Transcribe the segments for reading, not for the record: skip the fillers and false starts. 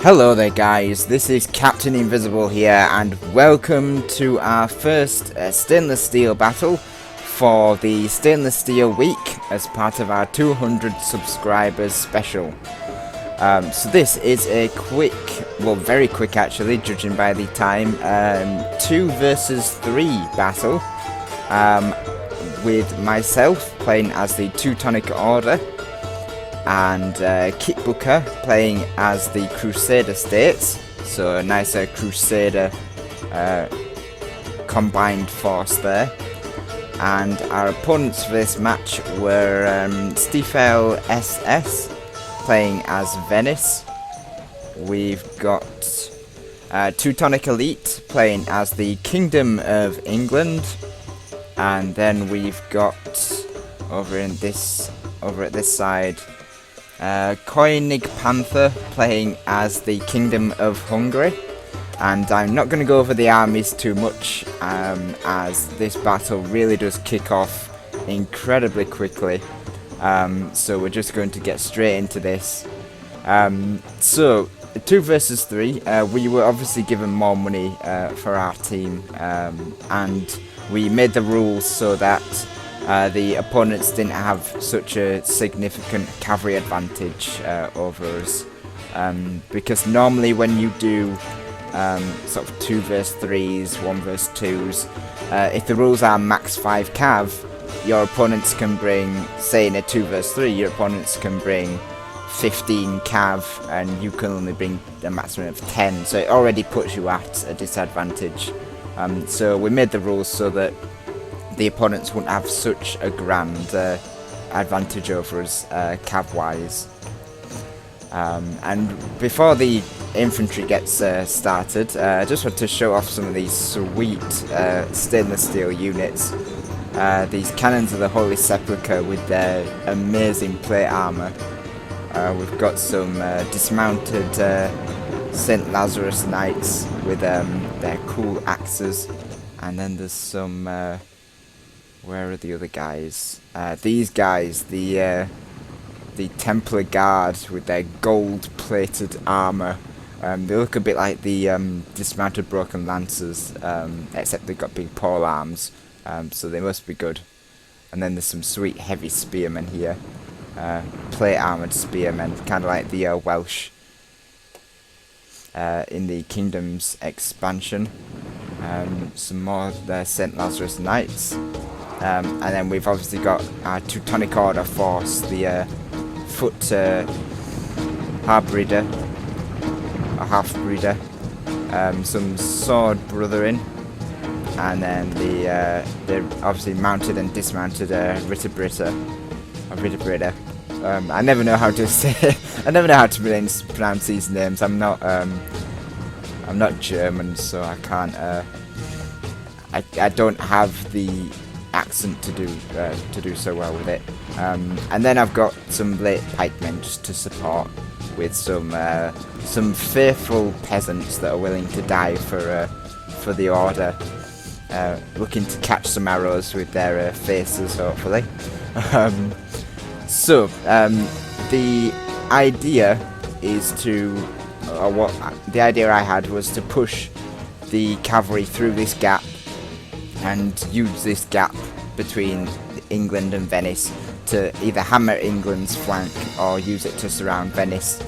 Hello there guys, this is Captain Invisible here and welcome to our first stainless steel battle for the stainless steel week as part of our 200 subscribers special. So this is a quick, well very quick actually judging by the time, 2 versus 3 battle with myself playing as the Teutonic Order and Kit Booker playing as the Crusader states, so a nicer Crusader combined force there. And our opponents for this match were Stiefel SS playing as Venice. We've got Teutonic Elite playing as the Kingdom of England, and then we've got over at this side Koenig Panther playing as the Kingdom of Hungary. And I'm not going to go over the armies too much as this battle really does kick off incredibly quickly, so we're just going to get straight into this. So 2 versus 3, we were obviously given more money for our team, and we made the rules so that the opponents didn't have such a significant cavalry advantage over us, because normally when you do sort of 2 versus 3s, 1 versus 2s, if the rules are max 5 cav, your opponents can bring, say in a 2 versus 3, your opponents can bring 15 cav and you can only bring a maximum of 10, so it already puts you at a disadvantage. So we made the rules so that the opponents wouldn't have such a grand advantage over us cav wise. And before the infantry gets started, I just want to show off some of these sweet stainless steel units. These cannons of the Holy Sepulchre with their amazing plate armour. We've got some dismounted St. Lazarus Knights with their cool axes, and then there's some where are the other guys? These guys, the Templar Guard with their gold-plated armour. They look a bit like the dismounted Broken Lancers, except they've got big pole arms, so they must be good. And then there's some sweet heavy spearmen here, plate-armoured spearmen, kind of like the Welsh in the Kingdom's expansion. Some more of their St. Lazarus Knights. And then we've obviously got our Teutonic Order force, the foot half-breeder, some sword brethren, and then the obviously mounted and dismounted Ritterbritter. I never know how to say I never know how to pronounce these names. I'm not German, so I can't I don't have the accent to do so well with it. And then I've got some late pikemen just to support with some faithful peasants that are willing to die for the order, looking to catch some arrows with their faces hopefully. So the idea is to, the idea I had was to push the cavalry through this gap and use this gap between England and Venice to either hammer England's flank or use it to surround Venice.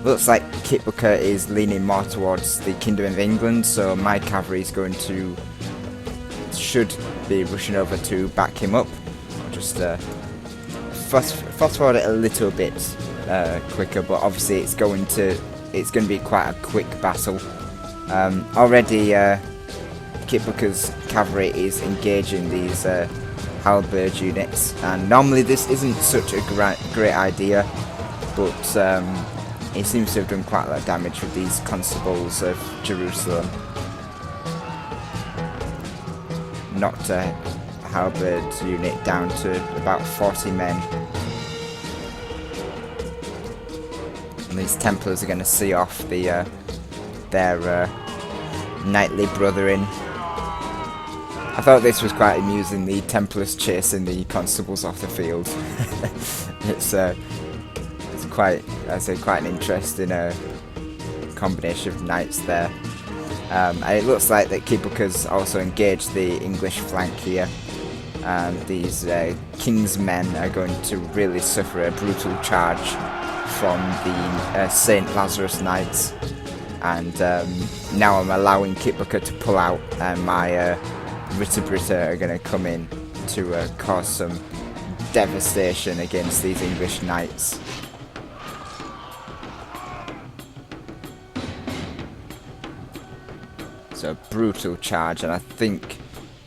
Looks like Kit Booker is leaning more towards the Kingdom of England, so my cavalry is should be rushing over to back him up. I'll just fast forward it a little bit quicker, but obviously it's going to be quite a quick battle. Already Kit Booker's cavalry is engaging these halberd units, and normally this isn't such a great idea, but he seems to have done quite a lot of damage with these constables of Jerusalem. Knocked a halberd unit down to about 40 men. And these Templars are going to see off their knightly brethren. I thought this was quite amusing, the Templars chasing the constables off the field. It's quite, I say, quite an interesting combination of knights there. And it looks like that Kibuka's also engaged the English flank here. These King's men are going to really suffer a brutal charge from the St. Lazarus Knights. And now I'm allowing Kibuka to pull out, and my Ritter are going to come in to cause some devastation against these English knights. So a brutal charge, and I think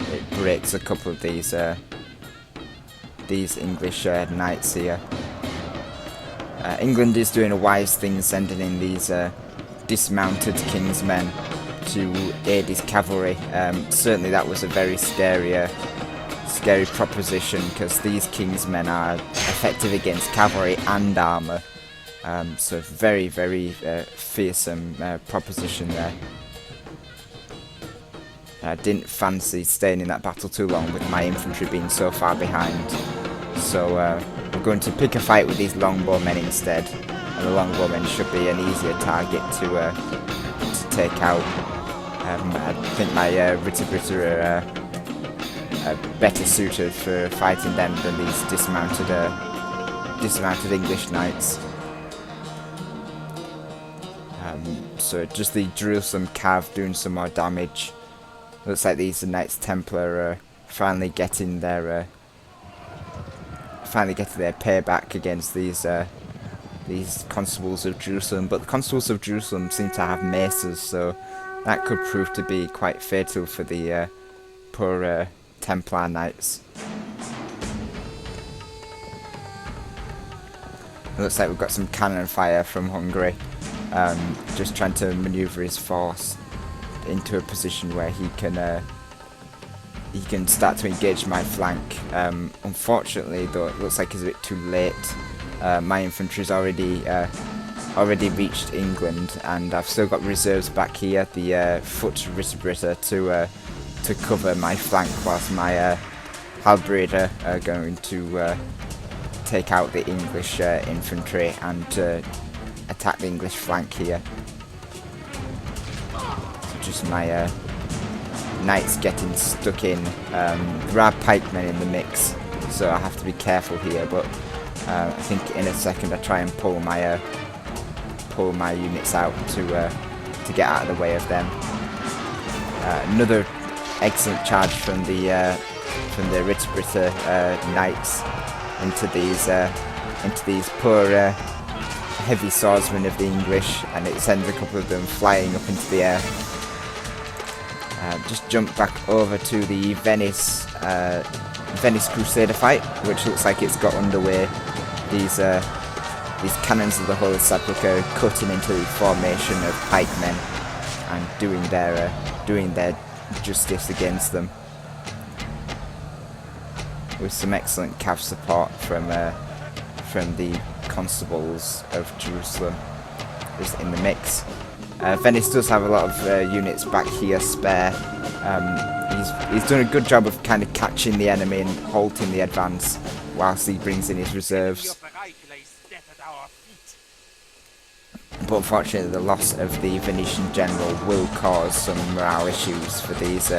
it breaks a couple of these English knights here. England is doing a wise thing, sending in these dismounted King's men to aid his cavalry. Certainly that was a very scary proposition, because these King's men are effective against cavalry and armour. So very, very fearsome proposition there. I didn't fancy staying in that battle too long with my infantry being so far behind. So we're going to pick a fight with these longbowmen instead. And the longbowmen should be an easier target to take out. I think my Ritter are better suited for fighting them than these dismounted English knights. So just the Jerusalem cav doing some more damage. Looks like these Knights Templar are finally getting their payback against these Constables of Jerusalem. But the Constables of Jerusalem seem to have maces, so that could prove to be quite fatal for the poor Templar Knights. It looks like we've got some cannon fire from Hungary, just trying to manoeuvre his force into a position where he can start to engage my flank. Unfortunately, though, it looks like it's a bit too late. My infantry's already reached England, and I've still got reserves back here, the foot Ritter to cover my flank, whilst my halberdier are going to take out the English infantry and attack the English flank here. Just my knights getting stuck in. There are pikemen in the mix, so I have to be careful here, but I think in a second I try and pull my units out to get out of the way of them. Another excellent charge from the Ritter knights into these poor heavy swordsmen of the English, and it sends a couple of them flying up into the air. Just jump back over to the Venice Crusader fight, which looks like it's got underway. These cannons of the Holy Sepulchre cutting into the formation of pikemen and doing their justice against them, with some excellent cav support from the Constables of Jerusalem is in the mix. Venice does have a lot of units back here spare. He's done a good job of kind of catching the enemy and halting the advance whilst he brings in his reserves. But unfortunately, the loss of the Venetian general will cause some morale issues for these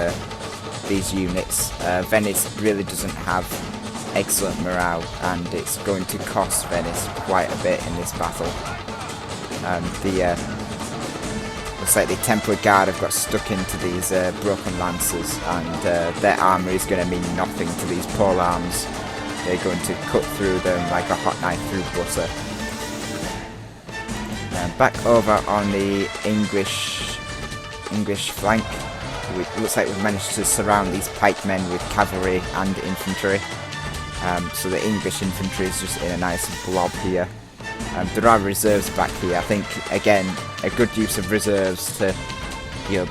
units. Venice really doesn't have excellent morale, and it's going to cost Venice quite a bit in this battle. Looks like the Templar Guard have got stuck into these broken lances, and their armour is going to mean nothing to these pole arms. They're going to cut through them like a hot knife through butter. Back over on the English flank, it looks like we've managed to surround these pikemen with cavalry and infantry. So the English infantry is just in a nice blob here. There are reserves back here. I think, again, a good use of reserves to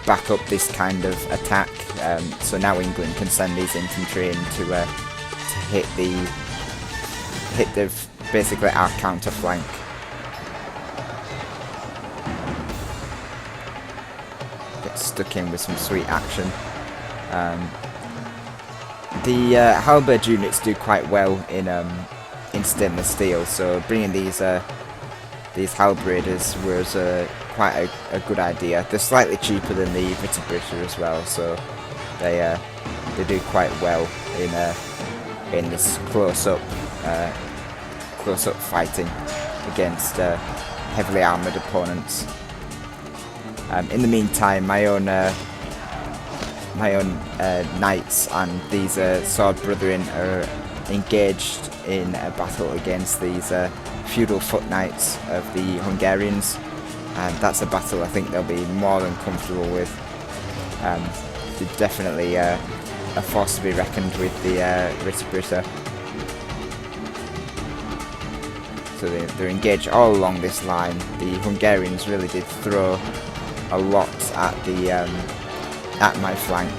back up this kind of attack. So now England can send these infantry in to hit basically our counter flank. Get stuck in with some sweet action. The halberd units do quite well in stainless steel, so bringing these halberdiers was quite a good idea. They're slightly cheaper than the Vitibrita as well, so they do quite well in this close-up fighting against heavily armoured opponents. In the meantime, my own knights and these sword brethren are engaged in a battle against these feudal foot knights of the Hungarians, and that's a battle I think they'll be more than comfortable with. They're definitely a force to be reckoned with, the Vitibrita. So they're engaged all along this line. The Hungarians really did throw a lot at the at my flank.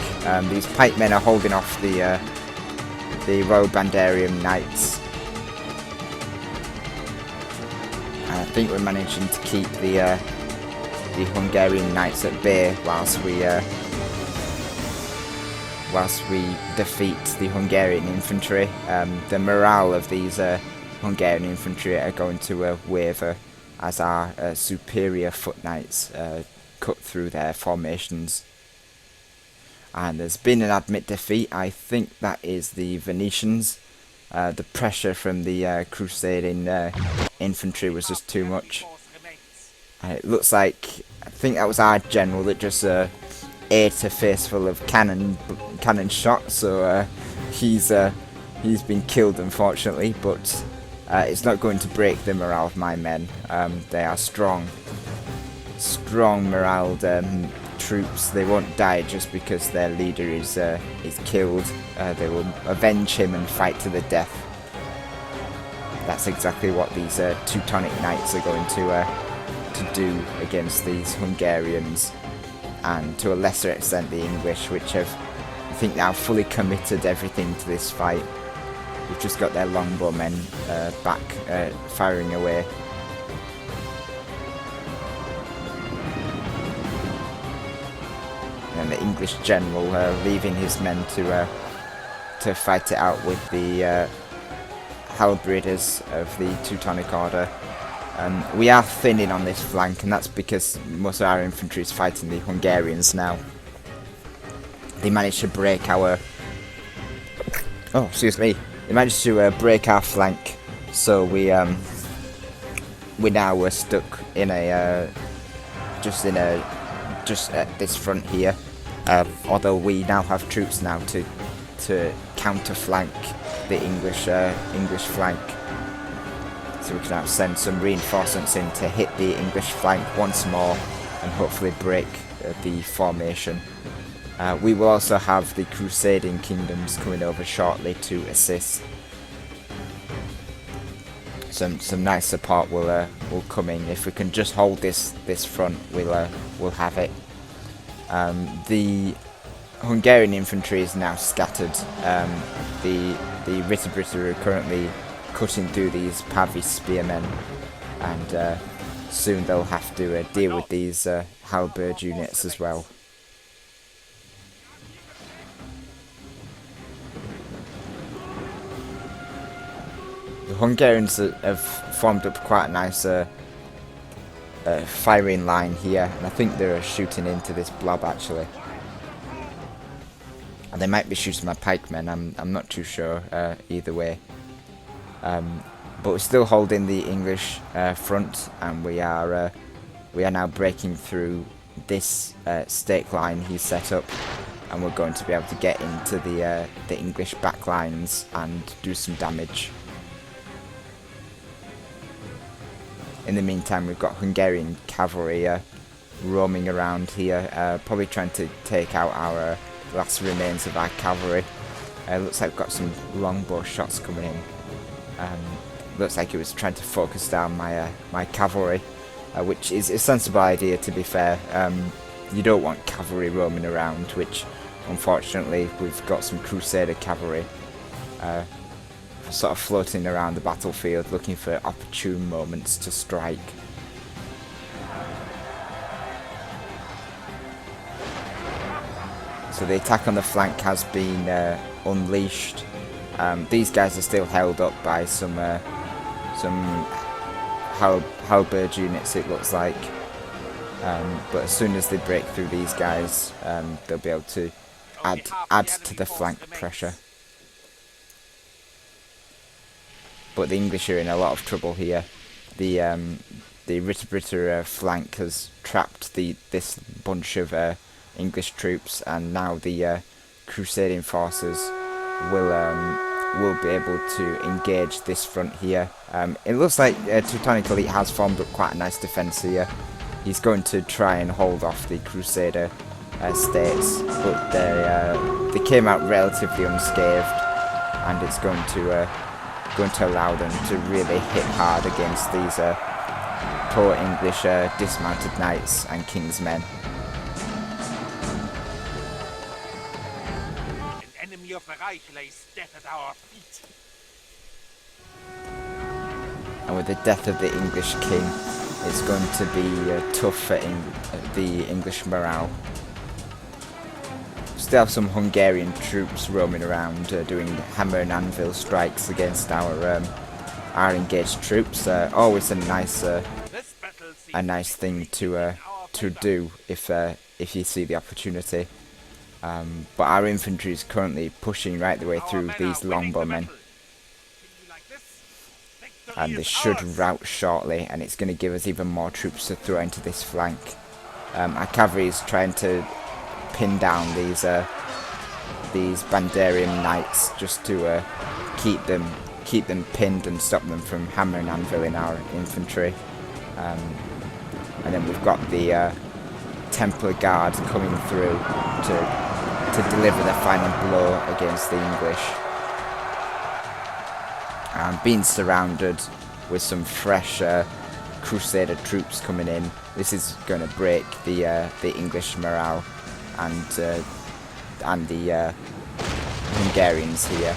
These pikemen are holding off the Royal Bandarian Knights, and I think we're managing to keep the Hungarian Knights at bay whilst we defeat the Hungarian infantry. The morale of these Hungarian infantry are going to waver as our superior foot knights cut through their formations. And there's been an admit defeat. I think that is the Venetians. The pressure from the crusading infantry was just too much. It looks like, I think that was our general that just ate a face full of cannon shot, so he's been killed unfortunately, but it's not going to break the morale of my men. They are strong moraled troops. They won't die just because their leader is killed. They will avenge him and fight to the death. That's exactly what these Teutonic Knights are going to do against these Hungarians, and to a lesser extent the English, which have, I think, now fully committed everything to this fight. We've just got their longbowmen back firing away. And the English general leaving his men to fight it out with the halberders of the Teutonic Order. We are thinning on this flank, and that's because most of our infantry is fighting the Hungarians now. They managed to break our... Oh, excuse me. They managed to break our flank, so we now were stuck in a just at this front here. Although we now have troops now to counter flank the English flank, so we can now send some reinforcements in to hit the English flank once more and hopefully break the formation. We will also have the Crusading kingdoms coming over shortly to assist. Some nice support will come in. If we can just hold this front, we'll have it. The Hungarian infantry is now scattered. The Vitibrita are currently cutting through these Pavis spearmen, and soon they'll have to deal with these halberd units as well. The Hungarians have formed up quite a nice firing line here, and I think they're shooting into this blob actually. And they might be shooting my pikemen, I'm not too sure either way. But we're still holding the English front, and we are now breaking through this stake line he's set up, and we're going to be able to get into the English back lines and do some damage. In the meantime, we've got Hungarian cavalry roaming around here, probably trying to take out our last remains of our cavalry. Looks like we've got some longbow shots coming in. Looks like it was trying to focus down my cavalry, which is a sensible idea, to be fair. You don't want cavalry roaming around, which unfortunately we've got some Crusader cavalry sort of floating around the battlefield looking for opportune moments to strike. So the attack on the flank has been unleashed. These guys are still held up by some halberd units, it looks like. But as soon as they break through these guys, they'll be able to add to the flank pressure. But the English are in a lot of trouble here. The Ritter flank has trapped this bunch of English troops, and now the Crusading forces will be able to engage this front here. It looks like Teutonic Elite has formed up quite a nice defence here. He's going to try and hold off the Crusader states, but they came out relatively unscathed, and it's going to allow them to really hit hard against these poor English dismounted knights and king's men. An enemy of the Reich lays death at our feet. And with the death of the English king, it's going to be tough for the English morale. Still have some Hungarian troops roaming around doing hammer and anvil strikes against our engaged troops. Always a nice thing to do if you see the opportunity. But our infantry is currently pushing right the way through these longbowmen, and they should rout shortly, and it's going to give us even more troops to throw into this flank. Our cavalry is trying to pin down these Bandarian knights just to keep them pinned and stop them from hammering anviling our infantry. And then we've got the Templar Guard coming through to deliver the final blow against the English. Being surrounded with some fresh Crusader troops coming in, this is going to break the English morale and the Hungarians here.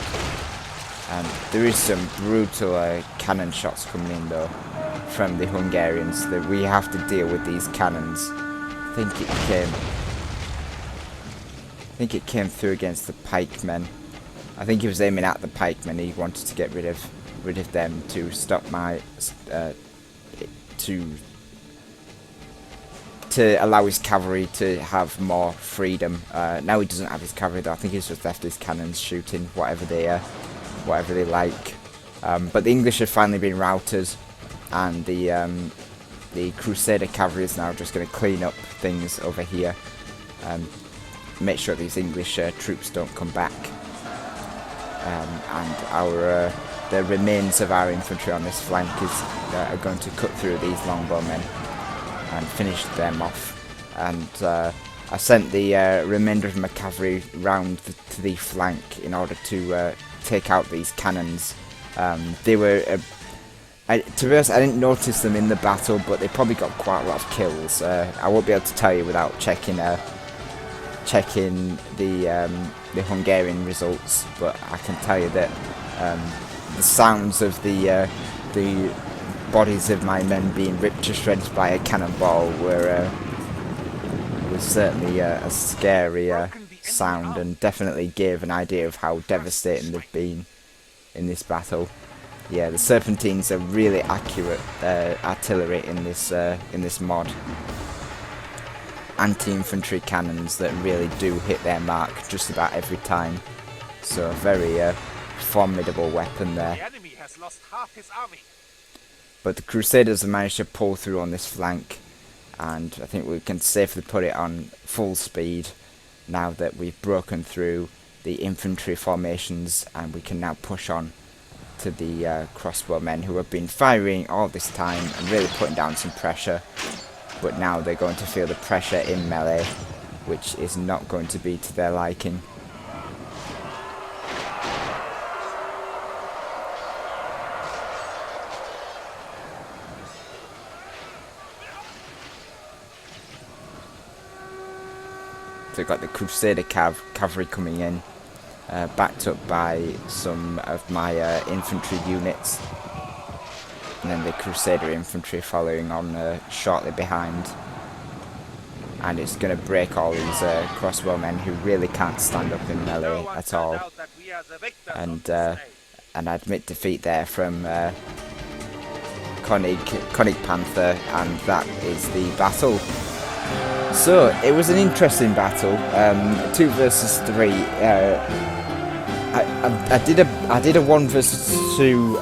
And there is some brutal cannon shots coming in though from the Hungarians. That we have to deal with these cannons. I think it came through against the pikemen. I think he was aiming at the pikemen. He wanted to get rid of them to stop my to allow his cavalry to have more freedom. Now he doesn't have his cavalry though. I think he's just left his cannons shooting whatever they like. But the English have finally been routed, and the Crusader cavalry is now just going to clean up things over here, make sure these English troops don't come back, and the remains of our infantry on this flank are going to cut through these longbowmen and finish them off. And I sent the remainder of my cavalry round to the flank in order to take out these cannons. They were, to be honest, I didn't notice them in the battle, but they probably got quite a lot of kills. I won't be able to tell you without checking the Hungarian results, but I can tell you that the sounds of the bodies of my men being ripped to shreds by a cannonball was certainly a scary sound, and definitely gave an idea of how devastating they've been in this battle. Yeah, the Serpentines are really accurate artillery in this mod. Anti-infantry cannons that really do hit their mark just about every time. So a very formidable weapon there. The enemy has lost half his army. But the Crusaders have managed to pull through on this flank, and I think we can safely put it on full speed now that we've broken through the infantry formations, and we can now push on to the crossbowmen who have been firing all this time and really putting down some pressure. But now they're going to feel the pressure in melee, which is not going to be to their liking. So we've got the Crusader cavalry coming in, backed up by some of my infantry units, and then the Crusader infantry following on shortly behind. And it's going to break all these crossbowmen who really can't stand up in melee at all. And I admit defeat there from Konig Panther, and that is the battle. So it was an interesting battle, 2 versus 3. I did a 1 versus 2.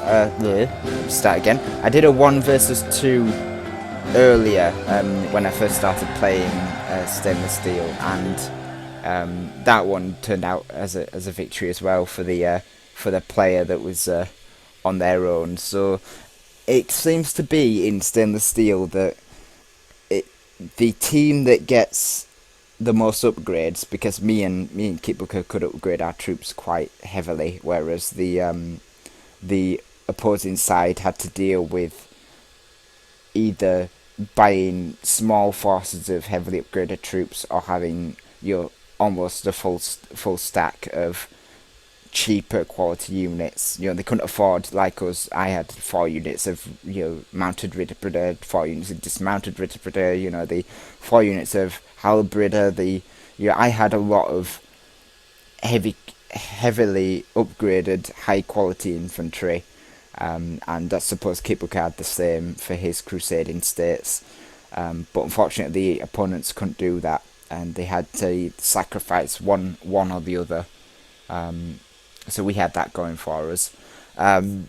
Start again. I did a 1 versus 2 earlier when I first started playing stainless steel, and that one turned out as a victory as well for the player that was on their own. So it seems to be in stainless steel that the team that gets the most upgrades, because me and Kitbooker could upgrade our troops quite heavily, whereas the opposing side had to deal with either buying small forces of heavily upgraded troops or having almost a full stack of cheaper quality units. They couldn't afford, like us. I had 4 units of mounted Ritterbrüder, 4 units of dismounted Ritterbrüder, the 4 units of Halbrüder. I had a lot of heavily upgraded high quality infantry, and I suppose Kitbook had the same for his Crusading states, but unfortunately the opponents couldn't do that, and they had to sacrifice one or the other. So we had that going for us. So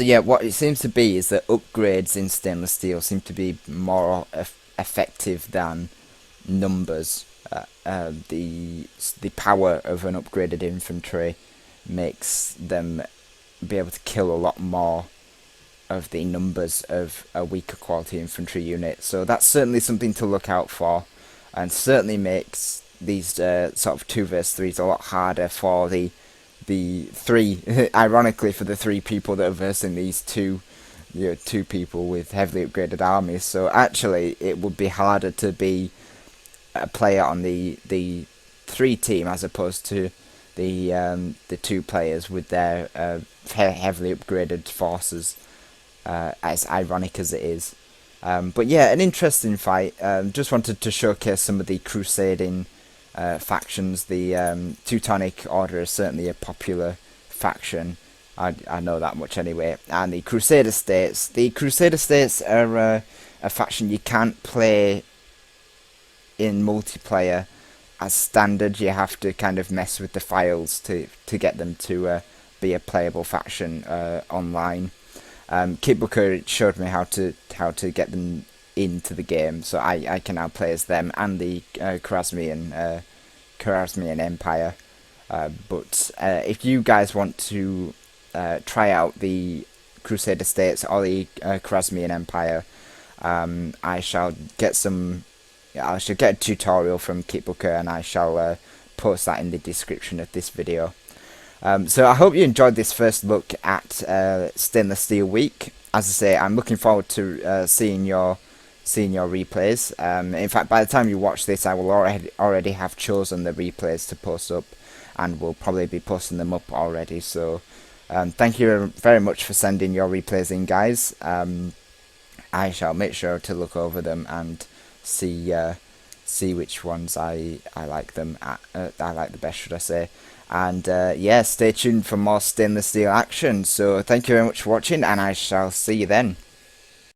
yeah, what it seems to be is that upgrades in stainless steel seem to be more effective than numbers. The power of an upgraded infantry makes them be able to kill a lot more of the numbers of a weaker quality infantry unit. So that's certainly something to look out for, and certainly makes these sort of 2 versus 3s a lot harder for the 3 ironically for the 3 people that are versing these 2 people with heavily upgraded armies. So actually it would be harder to be a player on the 3 team as opposed to the 2 players with their heavily upgraded forces, as ironic as it is. But yeah, an interesting fight. Just wanted to showcase some of the Crusading factions. The Teutonic Order is certainly a popular faction. I know that much anyway. And the Crusader States. The Crusader States are a faction you can't play in multiplayer as standard. You have to kind of mess with the files to get them to be a playable faction online. Kitbooker showed me how to get them into the game, so I can now play as them and the Khwarezmian Empire. But if you guys want to try out the Crusader States or the Khwarezmian Empire, I shall get a tutorial from Kitbooker, and I shall post that in the description of this video. So I hope you enjoyed this first look at Stainless Steel Week. As I say, I'm looking forward to seeing your replays. In fact, by the time you watch this, I will already have chosen the replays to post up, and will probably be posting them up already. So thank you very much for sending your replays in, guys. I shall make sure to look over them and see which ones I like I like the best, should I say. And yeah, stay tuned for more stainless steel action. So thank you very much for watching, and I shall see you then.